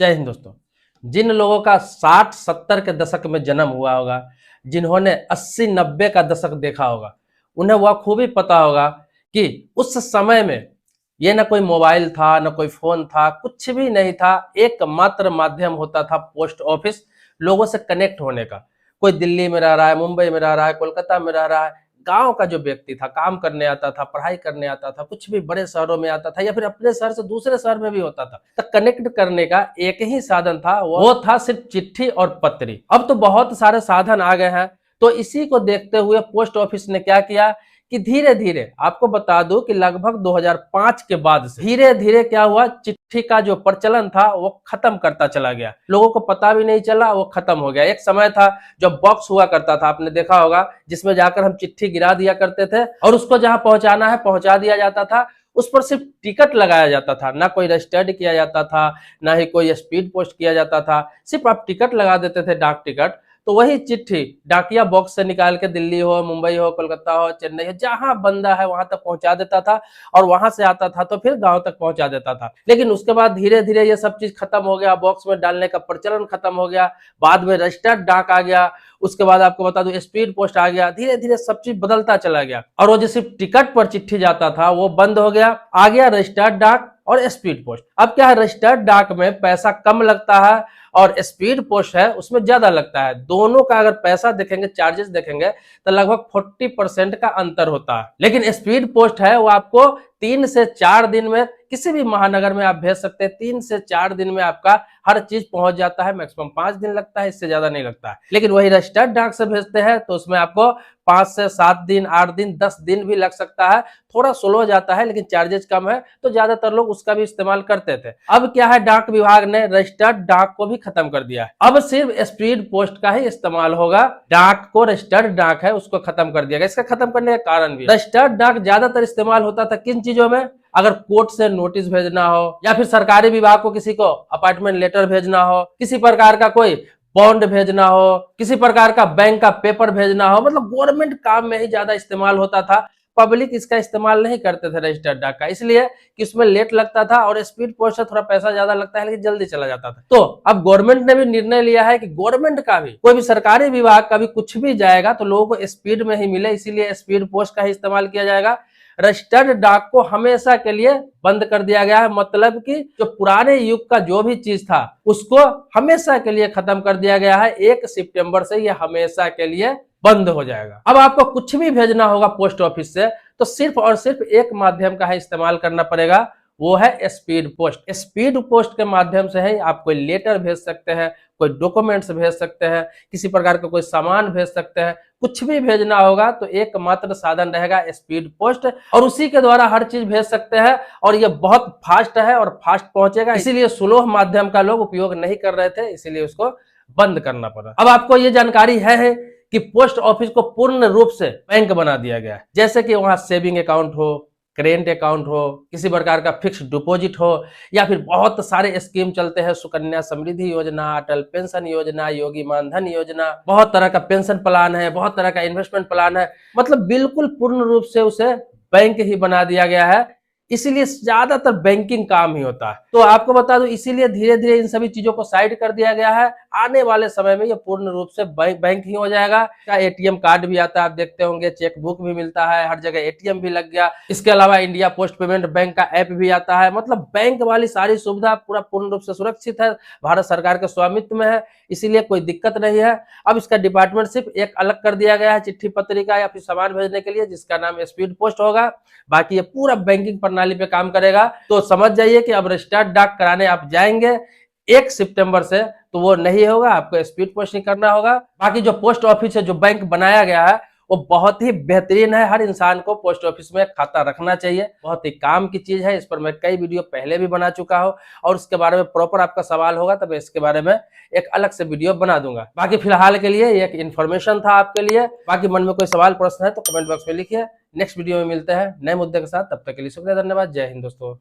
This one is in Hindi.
जय हिंद दोस्तों। जिन लोगों का 60-70 के दशक में जन्म हुआ होगा, जिन्होंने 80-90 का दशक देखा होगा, उन्हें वह खूब ही पता होगा कि उस समय में ये ना कोई मोबाइल था, ना कोई फोन था, कुछ भी नहीं था। एकमात्र माध्यम होता था पोस्ट ऑफिस लोगों से कनेक्ट होने का। कोई दिल्ली में रह रहा है, मुंबई में रह रहा है, कोलकाता में रह रहा है, गांव का जो व्यक्ति था, काम करने आता था, पढ़ाई करने आता था, कुछ भी बड़े शहरों में आता था या फिर अपने शहर से दूसरे शहर में भी होता था, तो कनेक्ट करने का एक ही साधन था, वो था सिर्फ चिट्ठी और पत्री। अब तो बहुत सारे साधन आ गए हैं। तो इसी को देखते हुए पोस्ट ऑफिस ने क्या किया कि धीरे धीरे, आपको बता दूं कि लगभग 2005 के बाद से धीरे धीरे क्या हुआ, चिट्ठी का जो प्रचलन था वो खत्म करता चला गया। लोगों को पता भी नहीं चला, वो खत्म हो गया। एक समय था जब बॉक्स हुआ करता था, आपने देखा होगा, जिसमें जाकर हम चिट्ठी गिरा दिया करते थे और उसको जहां पहुंचाना है पहुंचा दिया जाता था। उस पर सिर्फ टिकट लगाया जाता था, ना कोई रजिस्टर्ड किया जाता था, ना ही कोई स्पीड पोस्ट किया जाता था। सिर्फ आप टिकट लगा देते थे, डाक टिकट। तो वही चिट्ठी डाकिया बॉक्स से निकाल के दिल्ली हो, मुंबई हो, कोलकाता हो, चेन्नई हो, जहां बंदा है वहां तक पहुंचा देता था और वहां से आता था तो फिर गांव तक पहुंचा देता था। लेकिन उसके बाद धीरे धीरे ये सब चीज खत्म हो गया, बॉक्स में डालने का प्रचलन खत्म हो गया। बाद में रजिस्टर्ड डाक आ गया, उसके बाद आपको बता दूं स्पीड पोस्ट आ गया। धीरे धीरे सब चीज बदलता चला गया और वो जो सिर्फ टिकट पर चिट्ठी जाता था वो बंद हो गया। आ गया रजिस्टर्ड डाक और स्पीड पोस्ट। अब क्या है, रजिस्टर्ड डाक में पैसा कम लगता है और स्पीड पोस्ट है उसमें ज्यादा लगता है। दोनों का अगर पैसा देखेंगे, चार्जेस देखेंगे, तो लगभग 40% का अंतर होता है। लेकिन स्पीड पोस्ट है वो आपको 3 से 4 दिन में किसी भी महानगर में आप भेज सकते हैं। 3 से 4 दिन में आपका हर चीज पहुंच जाता है। मैक्सिमम 5 दिन लगता है, इससे ज्यादा नहीं लगता है। लेकिन वही रजिस्टर्ड डाक से भेजते हैं तो उसमें आपको 5 से 7 दिन, 8 दिन, 10 दिन भी लग सकता है। थोड़ा स्लो जाता है लेकिन चार्जेस कम है, तो ज्यादातर लोग उसका भी इस्तेमाल करते थे। अब क्या है, डाक विभाग ने रजिस्टर्ड डाक को भी खत्म कर दिया है। अब सिर्फ स्पीड पोस्ट का ही इस्तेमाल होगा। डाक को, रजिस्टर्ड डाक है उसको खत्म कर दिया गया। इसका खत्म करने का कारण भी, रजिस्टर्ड डाक ज्यादातर इस्तेमाल होता था किन चीजों में, अगर कोर्ट से नोटिस भेजना हो या फिर सरकारी विभाग को किसी को अपॉइंटमेंट लेटर भेजना हो, किसी प्रकार का कोई बॉन्ड भेजना हो, किसी प्रकार का बैंक का पेपर भेजना हो, मतलब गवर्नमेंट काम में ही ज्यादा इस्तेमाल होता था। पब्लिक इसका इस्तेमाल नहीं करते थे रजिस्टर्ड डाक का, इसलिए कि उसमें लेट लगता था और स्पीड पोस्ट से थोड़ा पैसा ज्यादा लगता है लेकिन जल्दी चला जाता था। तो अब गवर्नमेंट ने भी निर्णय लिया है कि गवर्नमेंट का भी, कोई भी सरकारी विभाग का भी कुछ भी जाएगा तो लोगों को स्पीड में ही मिले, इसीलिए स्पीड पोस्ट का ही इस्तेमाल किया जाएगा। रजिस्टर्ड डाक को हमेशा के लिए बंद कर दिया गया है। मतलब कि जो पुराने युग का जो भी चीज था उसको हमेशा के लिए खत्म कर दिया गया है। 1 सितंबर से ये हमेशा के लिए बंद हो जाएगा। अब आपको कुछ भी भेजना होगा पोस्ट ऑफिस से तो सिर्फ और सिर्फ एक माध्यम का ही इस्तेमाल करना पड़ेगा, वो है स्पीड पोस्ट। स्पीड पोस्ट के माध्यम से ही आप कोई लेटर भेज सकते हैं, कोई डॉक्यूमेंट्स भेज सकते हैं, किसी प्रकार का कोई सामान भेज सकते हैं। कुछ भी भेजना होगा तो एकमात्र साधन रहेगा स्पीड पोस्ट, और उसी के द्वारा हर चीज भेज सकते हैं। और ये बहुत फास्ट है और फास्ट पहुंचेगा, इसीलिए स्लो माध्यम का लोग उपयोग नहीं कर रहे थे, इसीलिए उसको बंद करना पड़ा। अब आपको ये जानकारी है कि पोस्ट ऑफिस को पूर्ण रूप से बैंक बना दिया गया है। जैसे कि वहां सेविंग अकाउंट हो, करेंट अकाउंट हो, किसी प्रकार का फिक्स डिपॉजिट हो, या फिर बहुत सारे स्कीम चलते हैं, सुकन्या समृद्धि योजना, अटल पेंशन योजना, योगी मानधन योजना, बहुत तरह का पेंशन प्लान है, बहुत तरह का इन्वेस्टमेंट प्लान है। मतलब बिल्कुल पूर्ण रूप से उसे बैंक ही बना दिया गया है, इसीलिए ज्यादातर बैंकिंग काम ही होता है। तो आपको बता दूं, इसीलिए धीरे धीरे इन सभी चीजों को साइड कर दिया गया है। आने वाले समय में ये पूर्ण रूप से बैंक ही हो जाएगा। एटीएम कार्ड भी आता है, आप देखते होंगे, चेक बुक भी मिलता है, हर जगह एटीएम भी लग गया। इसके अलावा इंडिया पोस्ट पेमेंट बैंक का ऐप भी आता है। मतलब बैंक वाली सारी सुविधा पूरा पूर्ण रूप से सुरक्षित है, भारत सरकार के स्वामित्व में है, इसीलिए कोई दिक्कत नहीं है। अब इसका डिपार्टमेंट सिर्फ एक अलग कर दिया गया है चिट्ठी पत्रिका या फिर सामान भेजने के लिए, जिसका नाम स्पीड पोस्ट होगा। बाकी ये पूरा बैंकिंग प्रणाली पे काम करेगा। तो समझ जाइए कि अब रजिस्टर्ड डाक कराने आप जाएंगे 1 सितंबर से तो वो नहीं होगा, आपको स्पीड पोस्ट नहीं करना होगा। बाकी जो पोस्ट ऑफिस है, जो बैंक बनाया गया है, वो बहुत ही बेहतरीन है। हर इंसान को पोस्ट ऑफिस में खाता रखना चाहिए, बहुत ही काम की चीज है। इस पर मैं कई वीडियो पहले भी बना चुका हूं और उसके बारे में प्रॉपर आपका सवाल होगा तो मैं इसके बारे में एक अलग से वीडियो बना दूंगा। बाकी फिलहाल के लिए एक इन्फॉर्मेशन था आपके लिए। बाकी मन में कोई सवाल प्रश्न है तो कमेंट बॉक्स में लिखिए। नेक्स्ट वीडियो में मिलते हैं नए मुद्दे के साथ, तब तक के लिए शुक्रिया, धन्यवाद, जय हिंद दोस्तों।